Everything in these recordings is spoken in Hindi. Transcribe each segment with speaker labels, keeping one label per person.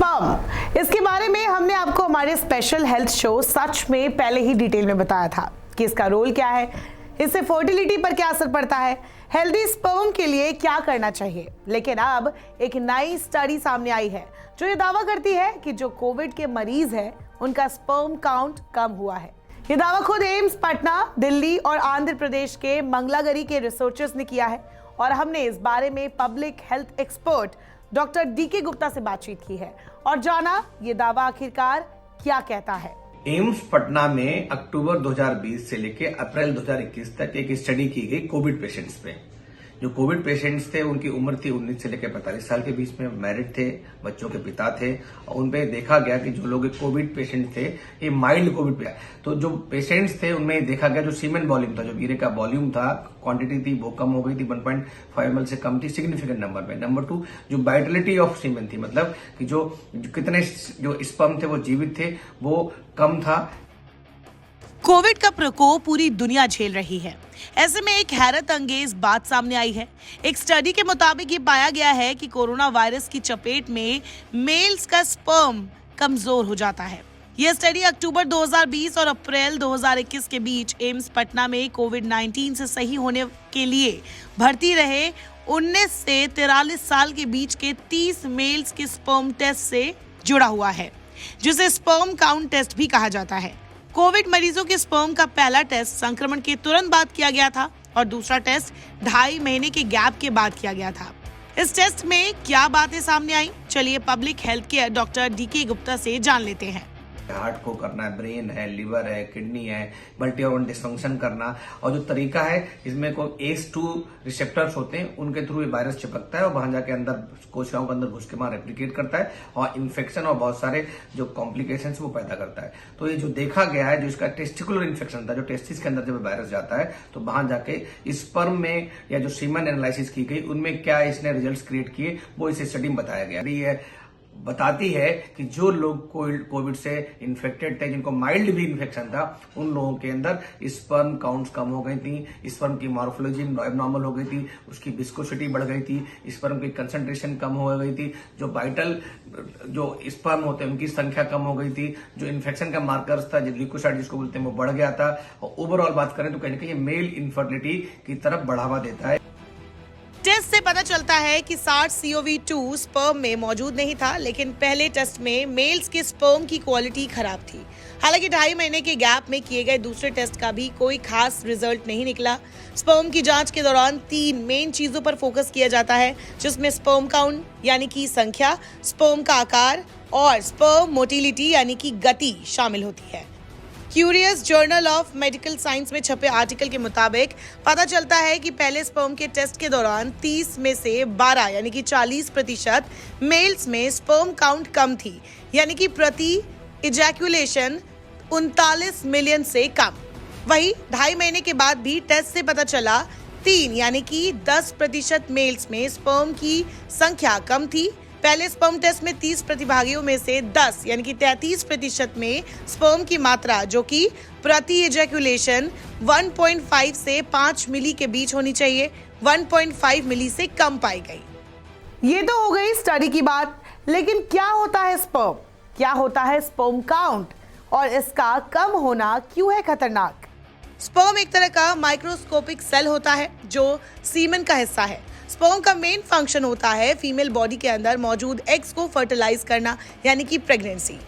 Speaker 1: स्पर्म, इसके बारे में हमने आपको हमारे स्पेशल हेल्थ शो सच में पहले ही डिटेल में बताया था कि इसका रोल क्या है, इससे फर्टिलिटी पर क्या असर पड़ता है, हेल्दी स्पर्म के लिए क्या करना चाहिए। लेकिन अब एक नई स्टडी सामने आई है जो ये दावा करती है कि जो कोविड के मरीज हैं उनका स्पर्म काउंट कम हुआ है। ये दावा खुद एम्स पटना, दिल्ली और आंध्र प्रदेश के मंगलागिरी के रिसर्चर्स ने किया है और हमने इस बारे में public health expert doctor DK Gupta से बातचीत की है और जाना ये दावा आखिरकार क्या कहता है।
Speaker 2: एम्स पटना में अक्टूबर 2020 से लेकर अप्रैल 2021 तक एक स्टडी की गई कोविड पेशेंट्स पे। जो कोविड पेशेंट्स थे उनकी उम्र थी 19 से लेकर 45 साल के बीच में, मैरिड थे, बच्चों के पिता थे और उन पे देखा गया कि जो लोग कोविड पेशेंट थे ये माइल्ड कोविड पे, तो जो पेशेंट्स थे उनमें देखा गया जो सीमेन वॉल्यूम था, जो वीर्य का वॉल्यूम था, क्वांटिटी थी वो कम हो गई थी, 1.5 ml से कम थी सिग्निफिकेंट नंबर पे। नंबर 2 जो वाइटलिटी ऑफ सीमेन थी, मतलब कि जो कितने जो स्पर्म थे वो जीवित थे वो कम था।
Speaker 1: कोविड का प्रकोप पूरी दुनिया झेल रही है। ऐसे में एक हैरत अंगेज बात सामने आई है। एक स्टडी के मुताबिक ये पाया गया है कि कोरोना वायरस की चपेट में मेल्स का स्पर्म कमजोर हो जाता है। यह स्टडी अक्टूबर 2020 और अप्रैल 2021 के बीच एम्स पटना में कोविड-19 से सही होने के लिए भर्ती रहे 19 से 43 साल के बीच के 30 मेल्स के स्पर्म टेस्ट से जुड़ा हुआ है, जिसे स्पर्म काउंट टेस्ट भी कहा जाता है। कोविड मरीजों के स्पर्म का पहला टेस्ट संक्रमण के तुरंत बाद किया गया था और दूसरा टेस्ट 2.5 महीने के गैप के बाद किया गया था। इस टेस्ट में क्या बातें सामने आई, चलिए public health care doctor DK Gupta से जान लेते हैं।
Speaker 2: हार्ट को करना है, ब्रेन है, लिवर है, किडनी है, मल्टी ऑर्गन डिसफंक्शन करना, और जो तरीका है इसमें कोई ACE2 रिसेप्टर्स होते हैं उनके थ्रू ये वायरस चिपकता है और वहां जाके अंदर कोशिकाओं के अंदर घुस के वहां रेप्लिकेट करता है और इन्फेक्शन और बहुत सारे जो कॉम्प्लिकेशन वो पैदा करता है। तो ये जो देखा गया है, जो इसका टेस्टिकुलर इन्फेक्शन था, जो टेस्टिस के अंदर जब वायरस जाता है तो वहां जाके स्पर्म में या जो सीमन एनालिसिस की गई उनमें क्या इसने रिजल्ट क्रिएट किए वो इस स्टडी में बताया गया। ये बताती है कि जो लोग कोविड से इन्फेक्टेड थे, जिनको माइल्ड भी इन्फेक्शन था, उन लोगों के अंदर स्पर्म काउंट्स कम हो गई थी, स्पर्म की मॉर्फोलॉजी एबनॉर्मल हो गई थी, उसकी विस्कोसिटी बढ़ गई थी, स्पर्म की कंसंट्रेशन कम हो गई थी, जो वाइटल जो स्पर्म होते हैं उनकी संख्या कम हो गई थी, जो इन्फेक्शन का मार्कर्स था, जो ल्यूकोसाइट जिसको बोलते हैं वो बढ़ गया था। और ओवरऑल बात करें तो कहीं ना कहीं मेल इनफर्टिलिटी की तरफ बढ़ावा देता है।
Speaker 1: टेस्ट से पता चलता है कि SARS-CoV-2 स्पर्म में मौजूद नहीं था, लेकिन पहले टेस्ट में मेल्स के स्पर्म की क्वालिटी खराब थी। हालांकि 2.5 महीने के गैप में किए गए दूसरे टेस्ट का भी कोई खास रिजल्ट नहीं निकला। स्पर्म की जांच के दौरान 3 मेन चीजों पर फोकस किया जाता है, जिसमें स्पर्म काउंट यानी कि संख्या, स्पर्म का आकार और स्पर्म मोटिलिटी यानी कि गति शामिल होती है। Curious journal of medical science में छपे आर्टिकल के मुताबिक पता चलता है कि पहले स्पर्म के टेस्ट के दौरान 30 में से 12 यानी कि 40% मेल्स में स्पर्म काउंट कम थी, यानी कि प्रति इजैक्यूलेशन 39 मिलियन से कम। वही 2.5 महीने के बाद भी टेस्ट से पता चला 3 यानी कि 10% मेल्स में स्पर्म की संख्या कम थी। पहले स्पर्म टेस्ट में 30 प्रतिभागियों में से 10 यानी कि 33% में स्पर्म की मात्रा, जो कि प्रति इजैक्यूलेशन 1.5 से 5 मिली के बीच होनी चाहिए, 1.5 मिली से कम पाई गई। ये तो हो गई स्टडी की बात, लेकिन क्या होता है स्पर्म, क्या होता है स्पर्म काउंट और इसका कम होना क्यों है खतरनाक? स्पर्म एक तरह का माइक्रोस्कोपिक सेल होता है जो सीमेन का हिस्सा है। स्पर्म का मेन फंक्शन होता है फीमेल बॉडी के अंदर मौजूद एग्स को फर्टिलाइज करना, यानी कि प्रेगनेंसी।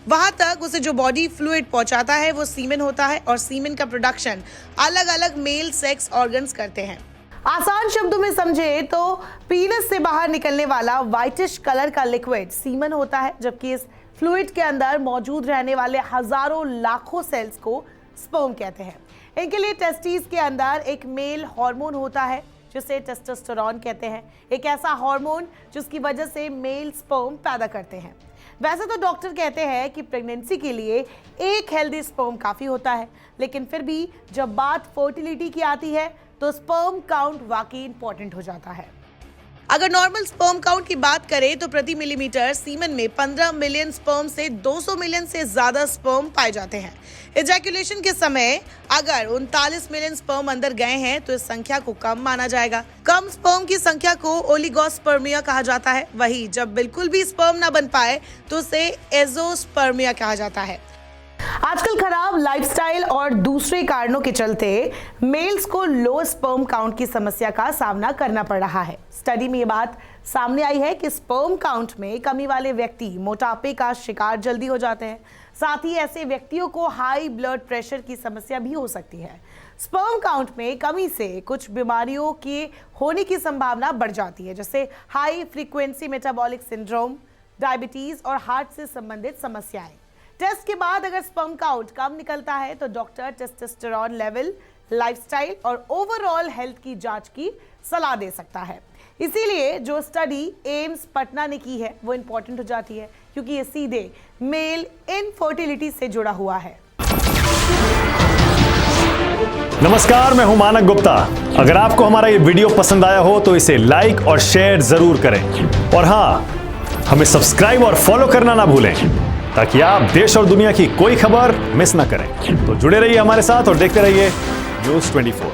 Speaker 1: वहां तक उसे जो बॉडी फ्लूइड पहुंचाता है वो सीमेन होता है और सीमेन का प्रोडक्शन अलग अलग मेल सेक्स ऑर्गन्स करते हैं। आसान शब्दों में समझे तो पीनस से बाहर निकलने वाला व्हाइटिश कलर का लिक्विड सीमेन होता है, जबकि इस फ्लूइड के अंदर मौजूद रहने वाले हजारों लाखों सेल्स को स्पर्म कहते हैं। इनके लिए टेस्टिस के अंदर एक मेल हार्मोन होता है जिसे टेस्टोस्टेरोन कहते हैं, एक ऐसा हार्मोन जिसकी वजह से मेल स्पर्म पैदा करते हैं। वैसे तो डॉक्टर कहते हैं कि प्रेगनेंसी के लिए एक हेल्दी स्पर्म काफी होता है, लेकिन फिर भी जब बात फर्टिलिटी की आती है तो स्पर्म काउंट वाकई इंपॉर्टेंट हो जाता है। अगर नॉर्मल स्पर्म काउंट की बात करें तो प्रति मिलीमीटर सीमन में 15 मिलियन स्पर्म से 200 मिलियन से ज्यादा स्पर्म पाए जाते हैं। इजैकुलेशन के समय अगर 39 मिलियन स्पर्म अंदर गए हैं तो इस संख्या को कम माना जाएगा। कम स्पर्म की संख्या को ओलिगोस्पर्मिया कहा जाता है। वहीं जब बिल्कुल भी स्पर्म ना बन पाए तो उसे एजोस्पर्मिया कहा जाता है। आजकल खराब लाइफस्टाइल और दूसरे कारणों के चलते मेल्स को लो स्पर्म काउंट की समस्या का सामना करना पड़ रहा है। स्टडी में ये बात सामने आई है कि स्पर्म काउंट में कमी वाले व्यक्ति मोटापे का शिकार जल्दी हो जाते हैं। साथ ही ऐसे व्यक्तियों को हाई ब्लड प्रेशर की समस्या भी हो सकती है। स्पर्म काउंट में कमी से कुछ बीमारियों के होने की संभावना बढ़ जाती है, जैसे high frequency metabolic syndrome, diabetes और हार्ट से संबंधित समस्याएं। टेस्ट के बाद अगर स्पर्म काउंट कम निकलता है तो डॉक्टर टेस्टोस्टेरोन लेवल, लाइफस्टाइल और ओवरऑल हेल्थ की जांच की सलाह दे सकता है। इसीलिए जो स्टडी एम्स पटना ने की है वो इंपॉर्टेंट हो जाती है, क्योंकि ये सीधे मेल इनफर्टिलिटी से जुड़ा हुआ है।
Speaker 3: नमस्कार, मैं हूं मानक गुप्ता। अगर आपको हमारा ये वीडियो पसंद आया हो तो इसे लाइक और शेयर जरूर करें, और हां, हमें सब्सक्राइब और फॉलो करना ना भूलें ताकि आप देश और दुनिया की कोई खबर मिस ना करें। तो जुड़े रहिए हमारे साथ और देखते रहिए न्यूज़ 24।